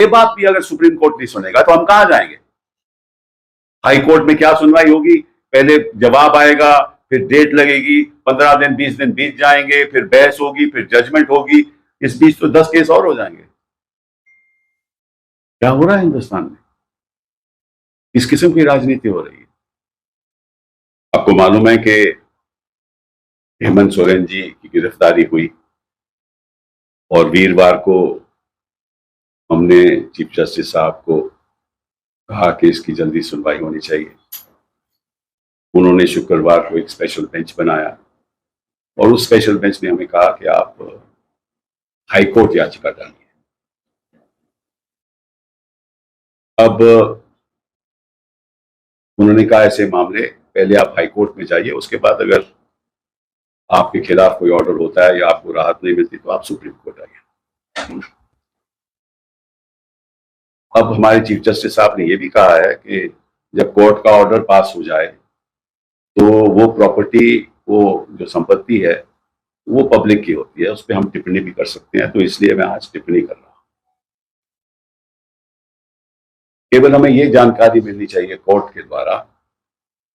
ये बात भी अगर सुप्रीम कोर्ट नहीं सुनेगा तो हम कहां जाएंगे? हाई कोर्ट में क्या सुनवाई होगी? पहले जवाब आएगा, फिर डेट लगेगी, 15 दिन 20 दिन बीत जाएंगे, फिर बहस होगी, फिर जजमेंट होगी। इस बीच तो 10 केस और हो जाएंगे। क्या हो रहा है हिंदुस्तान में? किस किस्म की राजनीति हो रही है? आपको मालूम है कि हेमंत सोरेन जी की गिरफ्तारी हुई और वीरवार को हमने चीफ जस्टिस साहब को कहा कि इसकी जल्दी सुनवाई होनी चाहिए। उन्होंने शुक्रवार को एक स्पेशल बेंच बनाया और उस स्पेशल बेंच ने हमें कहा कि आप हाई कोर्ट याचिका डालिए। अब उन्होंने कहा ऐसे मामले पहले आप हाई कोर्ट में जाइए, उसके बाद अगर आपके खिलाफ कोई ऑर्डर होता है या आपको राहत नहीं मिलती तो आप सुप्रीम कोर्ट आइए। अब हमारे चीफ जस्टिस साहब ने यह भी कहा है कि जब कोर्ट का ऑर्डर पास हो जाए तो वो प्रॉपर्टी, वो जो संपत्ति है वो पब्लिक की होती है, उस पर हम टिप्पणी भी कर सकते हैं। तो इसलिए मैं आज टिप्पणी कर रहा हूं। केवल हमें ये जानकारी मिलनी चाहिए कोर्ट के द्वारा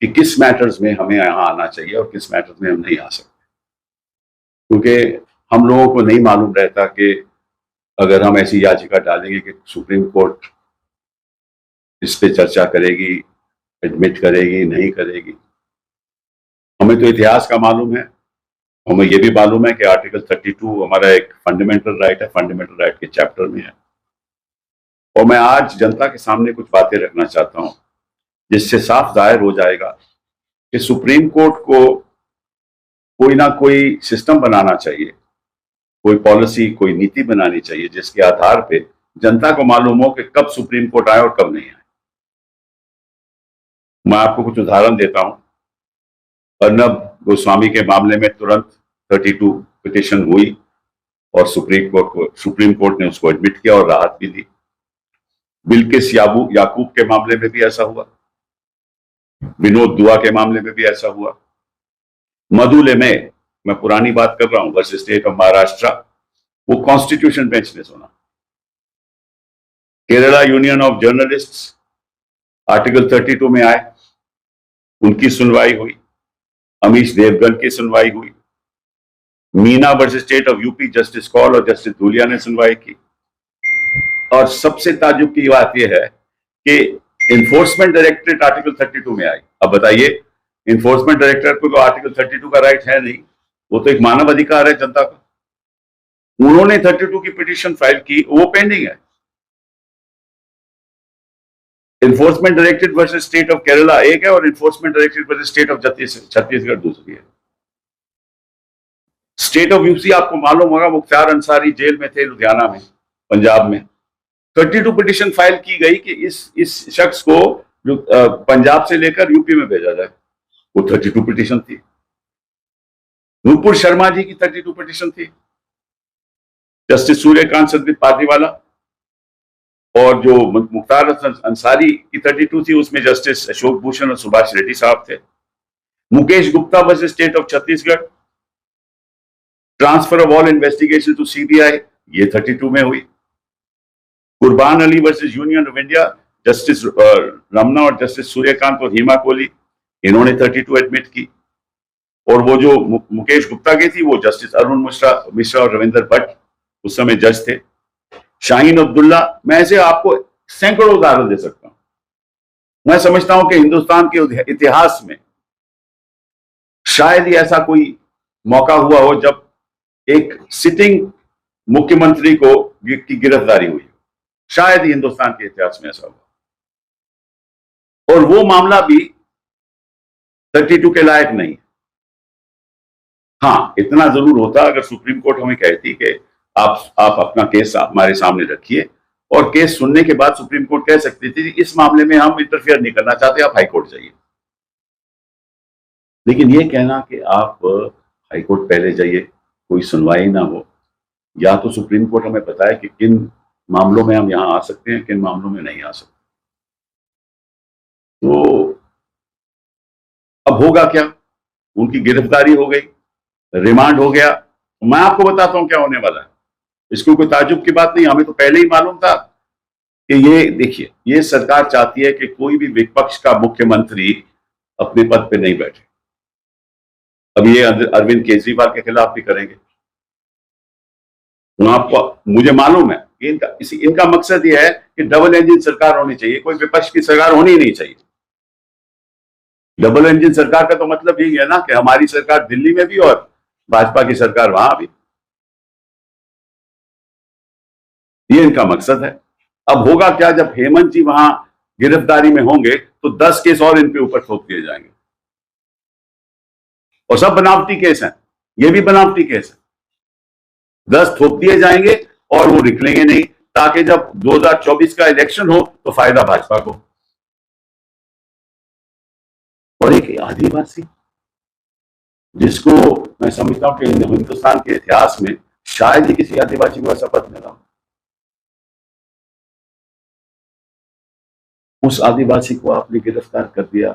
कि किस मैटर्स में हमें यहां आना चाहिए और किस मैटर्स में हम नहीं आ सकते, क्योंकि हम लोगों को नहीं मालूम रहता कि अगर हम ऐसी याचिका डालेंगे कि सुप्रीम कोर्ट इस पे चर्चा करेगी, एडमिट करेगी, नहीं करेगी। हमें तो इतिहास का मालूम है, हमें यह भी मालूम है कि आर्टिकल 32 हमारा एक फंडामेंटल राइट है, फंडामेंटल राइट के चैप्टर में है। और मैं आज जनता के सामने कुछ बातें रखना चाहता हूं जिससे साफ जाहिर हो जाएगा कि सुप्रीम कोर्ट को कोई ना कोई सिस्टम बनाना चाहिए, कोई पॉलिसी, कोई नीति बनानी चाहिए जिसके आधार पे जनता को मालूम हो कि कब सुप्रीम कोर्ट आए और कब नहीं आए। मैं आपको कुछ उदाहरण देता हूं। अर्नब गोस्वामी के मामले में तुरंत 32 पिटिशन हुई और सुप्रीम कोर्ट ने उसको एडमिट किया और राहत भी दी। बिल्किस याकूब के मामले में भी ऐसा हुआ, विनोद दुआ के मामले में भी ऐसा हुआ। मधुले में, मैं पुरानी बात कर रहा हूं, वर्सेस स्टेट ऑफ महाराष्ट्र, वो कॉन्स्टिट्यूशन बेंच ने सुना। Kerala union of journalists article 32 में आए, उनकी सुनवाई हुई। अमीश देवगन की सुनवाई हुई। Meena versus state of UP, justice Kaul और जस्टिस धूलिया ने सुनवाई की। और सबसे ताज्जुब की बात यह है कि इन्फोर्समेंट डायरेक्टरेट आर्टिकल 32 में आई। अब बताइए, इन्फोर्समेंट डायरेक्टरेट को तो आर्टिकल 32 का राइट है नहीं, वो तो एक मानव अधिकार है जनता का। उन्होंने 32 की पिटीशन फाइल की, वो पेंडिंग है। Enforcement directorate versus state of Kerala एक है और enforcement directorate versus state of Chhattisgarh दूसरी है। स्टेट ऑफ यूपी, आपको मालूम होगा, मुख्तार अंसारी जेल में थे लुधियाना में, पंजाब में। 32 पिटीशन फाइल की गई कि इस शख्स को पंजाब से लेकर यूपी में भेजा जाए। वो 32 पिटीशन थी। नूपुर शर्मा जी की 32 पिटीशन थी। जस्टिस सूर्यकांत संदीप पार्टीवाला और जो मुख्तार अंसारी की 32 थी, उसमें जस्टिस अशोक भूषण और सुभाष रेड्डी साहब थे। Mukesh Gupta versus state of Chhattisgarh, transfer of all investigation to CBI, ये 32 में हुई। Kurban Ali versus union of India, justice Ramana और जस्टिस सूर्यकांत और हीमा कोहली, इन्होंने 32 एडमिट की। और वो जो मुकेश गुप्ता की थी, वो जस्टिस अरुण मिश्रा और रविंदर भट्ट उस समय जज थे। शाहीन अब्दुल्ला, मैं ऐसे आपको सैकड़ों उदाहरण दे सकता हूं। मैं समझता हूं कि हिंदुस्तान के इतिहास में शायद ही ऐसा कोई मौका हुआ हो जब एक सिटिंग मुख्यमंत्री की गिरफ्तारी हुई। शायद ही हिंदुस्तान के इतिहास में ऐसा हुआ। और वो मामला भी 32 के लायक नहीं। हाँ, इतना जरूर होता अगर सुप्रीम कोर्ट हमें कहती कि आप अपना केस हमारे सामने रखिए, और केस सुनने के बाद सुप्रीम कोर्ट कह सकती थी इस मामले में हम इंटरफियर नहीं करना चाहते, आप हाई कोर्ट जाइए। लेकिन ये कहना कि आप हाई कोर्ट पहले जाइए, कोई सुनवाई ना हो, या तो सुप्रीम कोर्ट हमें बताए कि किन मामलों में हम यहां आ सकते हैं, किन मामलों में नहीं आ सकते। तो अब होगा क्या? उनकी गिरफ्तारी हो गई, रिमांड हो गया। मैं आपको बताता हूं क्या होने वाला है। इसको कोई ताजुब की बात नहीं, हमें तो पहले ही मालूम था कि ये देखिए, ये सरकार चाहती है कि कोई भी विपक्ष का मुख्यमंत्री अपने पद पे नहीं बैठे। अब ये अरविंद केजरीवाल के खिलाफ भी करेंगे। आपको, मुझे मालूम है कि इनका मकसद ये है कि डबल इंजन सरकार होनी चाहिए, कोई विपक्ष की सरकार होनी ही नहीं चाहिए। डबल इंजन सरकार का तो मतलब यही है ना कि हमारी सरकार दिल्ली में भी और भाजपा की सरकार वहां भी। ये इनका मकसद है। अब होगा क्या, जब हेमंत जी वहां गिरफ्तारी में होंगे तो 10 केस और इन पे ऊपर थोप दिए जाएंगे, और सब बनावटी केस हैं। ये भी बनावटी केस है। 10 थोप दिए जाएंगे और वो निकलेंगे नहीं, ताकि जब 2024 का इलेक्शन हो तो फायदा भाजपा को। और एक आदिवासी, जिसको मैं समझता हूं कि हिंदुस्तान के इतिहास में शायद ही किसी आदिवासी को ऐसा पद मिला, उस आदिवासी को आपने गिरफ्तार कर दिया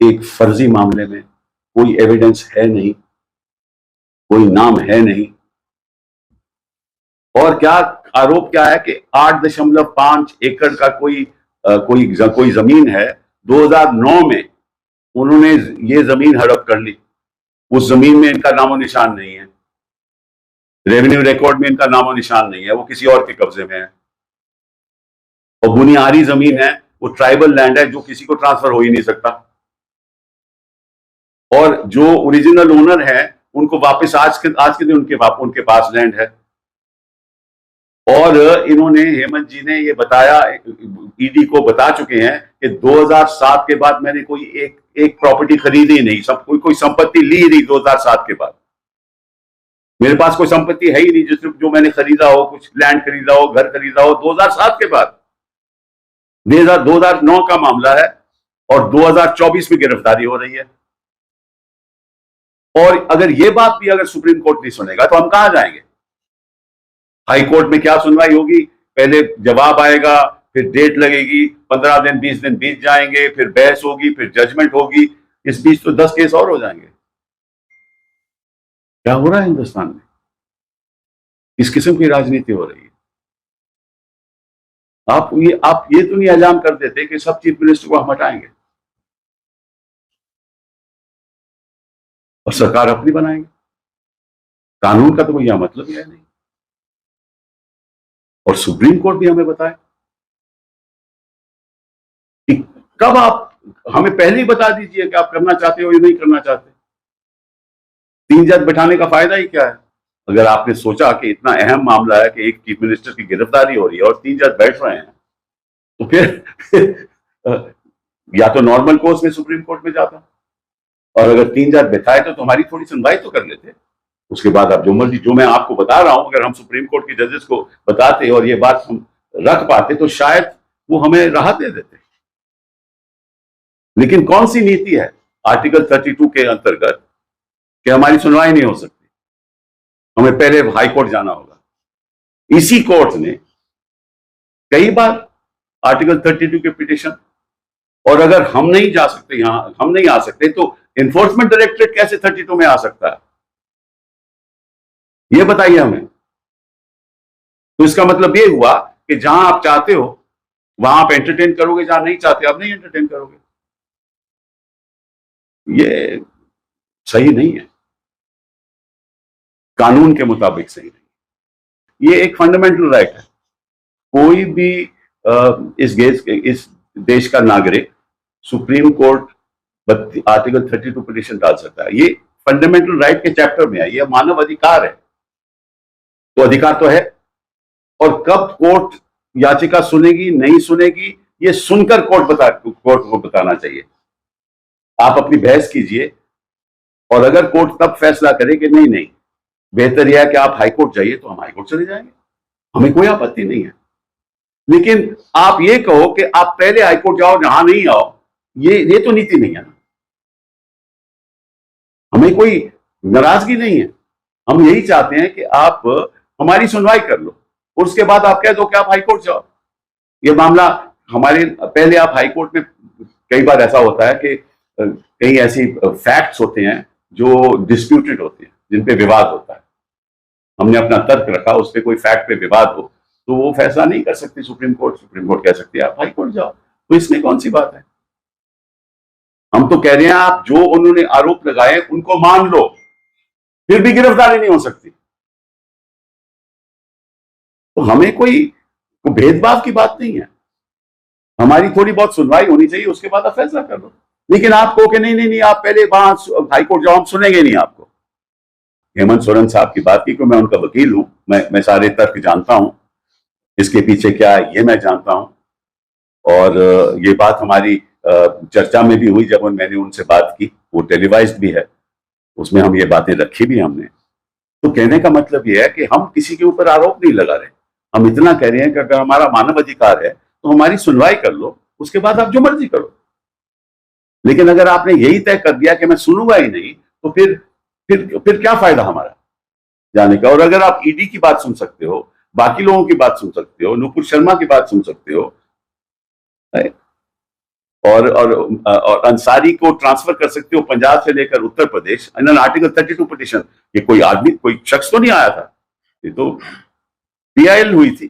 एक फर्जी मामले में। कोई एविडेंस है नहीं, कोई नाम है नहीं, और क्या आरोप क्या है कि 8.5 एकड़ का कोई जमीन है। 2009 में उन्होंने ये जमीन हड़प कर ली। उस जमीन में इनका नामो निशान नहीं है, रेवेन्यू रिकॉर्ड में इनका नामो निशान नहीं है, वो किसी और के कब्जे में है। और बुनियादी जमीन है, वो ट्राइबल लैंड है, जो किसी को ट्रांसफर हो ही नहीं सकता। और जो ओरिजिनल ओनर है उनको वापस आज के दिन उनके पास लैंड है। और इन्होंने, हेमंत जी ने ये बताया, ईडी को बता चुके हैं कि 2007 के बाद मैंने कोई एक प्रॉपर्टी खरीदी नहीं, कोई संपत्ति ली नहीं 2007 के बाद। मेरे पास कोई संपत्ति है ही नहीं जो मैंने खरीदा हो, कुछ लैंड खरीदा हो, घर खरीदा हो 2007 के बाद। 2009 का मामला है और 2024 में गिरफ्तारी हो रही है। और अगर ये बात भी अगर सुप्रीम कोर्ट नहीं सुनेगा तो हम कहां जाएंगे? हाई कोर्ट में क्या सुनवाई होगी? पहले जवाब आएगा, फिर डेट लगेगी, 15 दिन 20 दिन बीत जाएंगे, फिर बहस होगी, फिर जजमेंट होगी। इस बीच तो 10 केस और हो जाएंगे। क्या हो रहा है हिंदुस्तान में? किस किस्म की राजनीति हो रही है? आप ये तो नहीं ऐलान कर देते कि सब चीफ मिनिस्टर को हम हटाएंगे और सरकार अपनी बनाएंगे। कानून का तो कोई यह मतलब ही है नहीं। और सुप्रीम कोर्ट भी हमें बताए कि कब आप, हमें पहले ही बता दीजिए कि आप करना चाहते हो या नहीं करना चाहते। 3 जज बैठाने का फायदा ही क्या है? अगर आपने सोचा कि इतना अहम मामला है कि एक चीफ मिनिस्टर की गिरफ्तारी हो रही है और 3 जज बैठ रहे हैं, तो फिर या तो नॉर्मल कोर्स में सुप्रीम कोर्ट में जाता, और अगर 3 जज बैठाए तो हमारी थोड़ी सुनवाई तो कर लेते। उसके बाद आप जो मर्जी, जो मैं आपको बता रहा हूं, अगर हम सुप्रीम कोर्ट के जजेस को बताते और ये बात हम रख पाते तो शायद वो हमें राहत दे देते। लेकिन कौन सी नीति है आर्टिकल 32 के अंतर्गत कि हमारी सुनवाई नहीं हो सकती, हमें पहले हाई कोर्ट जाना होगा। इसी कोर्ट ने कई बार आर्टिकल 32 के पिटीशन, और अगर हम नहीं जा सकते, यहां हम नहीं आ सकते, तो एनफोर्समेंट डायरेक्टरेट कैसे 32 में आ सकता है? ये बताइए हमें। तो इसका मतलब ये हुआ कि जहां आप चाहते हो वहां आप एंटरटेन करोगे, जहां नहीं चाहते आप नहीं एंटरटेन करोगे। ये सही नहीं है, कानून के मुताबिक सही नहीं। ये एक फंडामेंटल राइट है। कोई भी इस देश का नागरिक सुप्रीम कोर्ट आर्टिकल 32 पिटीशन डाल सकता है। ये फंडामेंटल राइट के चैप्टर में है, ये मानव अधिकार है, तो अधिकार तो है। और कब कोर्ट याचिका सुनेगी नहीं सुनेगी, ये सुनकर कोर्ट को बताना चाहिए। आप अपनी बहस कीजिए, और अगर कोर्ट तब फैसला करे कि नहीं नहीं बेहतर यह है कि आप हाईकोर्ट जाइए, तो हम हाईकोर्ट चले जाएंगे, हमें कोई आपत्ति नहीं है। लेकिन आप ये कहो कि आप पहले हाईकोर्ट जाओ, यहां नहीं आओ, ये तो नीति नहीं है ना। हमें कोई नाराजगी नहीं है, हम यही चाहते हैं कि आप हमारी सुनवाई कर लो, और उसके बाद आप कह दो कि आप हाईकोर्ट जाओ। ये मामला हमारे, पहले आप हाईकोर्ट में, कई बार ऐसा होता है कि कई ऐसी फैक्ट्स होते हैं जो डिस्प्यूटेड होते हैं, जिन पे विवाद होता है। हमने अपना तर्क रखा, उस पर कोई फैक्ट पे विवाद हो, तो वो फैसला नहीं कर सकती सुप्रीम कोर्ट कह सकती है आप हाई कोर्ट जाओ। तो इसमें कौन सी बात है? हम तो कह रहे हैं आप जो उन्होंने आरोप लगाए उनको मान लो, फिर भी गिरफ्तारी नहीं हो सकती। तो हमें कोई भेदभाव की बात नहीं है, हमारी थोड़ी बहुत सुनवाई होनी चाहिए, उसके बाद आप फैसला कर लो। लेकिन आप कहो कि नहीं नहीं नहीं आप पहले वहां हाई कोर्ट जाओ, हम सुनेंगे नहीं आपको। हेमंत सोरेन साहब की बात की कि मैं उनका वकील हूं, मैं सारे तर्क जानता हूं, इसके पीछे क्या है ये मैं जानता हूं। और ये बात हमारी चर्चा में भी हुई जब मैंने उनसे बात की, वो टेलीवाइज्ड भी है, उसमें हम ये बातें रखी भी हमने। तो कहने का मतलब ये है कि हम किसी के ऊपर आरोप नहीं लगा रहे, हम इतना कह रहे हैं कि अगर हमारा मानव अधिकार है तो हमारी सुनवाई कर लो, उसके बाद आप जो मर्जी करो। लेकिन अगर आपने यही तय कर दिया कि मैं सुनूंगा ही नहीं, तो फिर क्या फायदा हमारा जाने का? और अगर आप ईडी की बात सुन सकते हो, बाकी लोगों की बात सुन सकते हो, नुपुर शर्मा की बात सुन सकते हो, और अंसारी को ट्रांसफर कर सकते हो पंजाब से लेकर Uttar Pradesh in article 32 petition. ये कोई आदमी कोई शख्स तो नहीं आया था, ये तो पीआईएल हुई थी,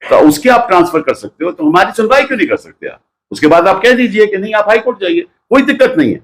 तो उसके आप ट्रांसफर कर सकते हो। तो हमारी सुनवाई क्यों नहीं कर सकते आप? उसके बाद आप कह दीजिए कि नहीं आप हाई कोर्ट जाइए, कोई दिक्कत नहीं है।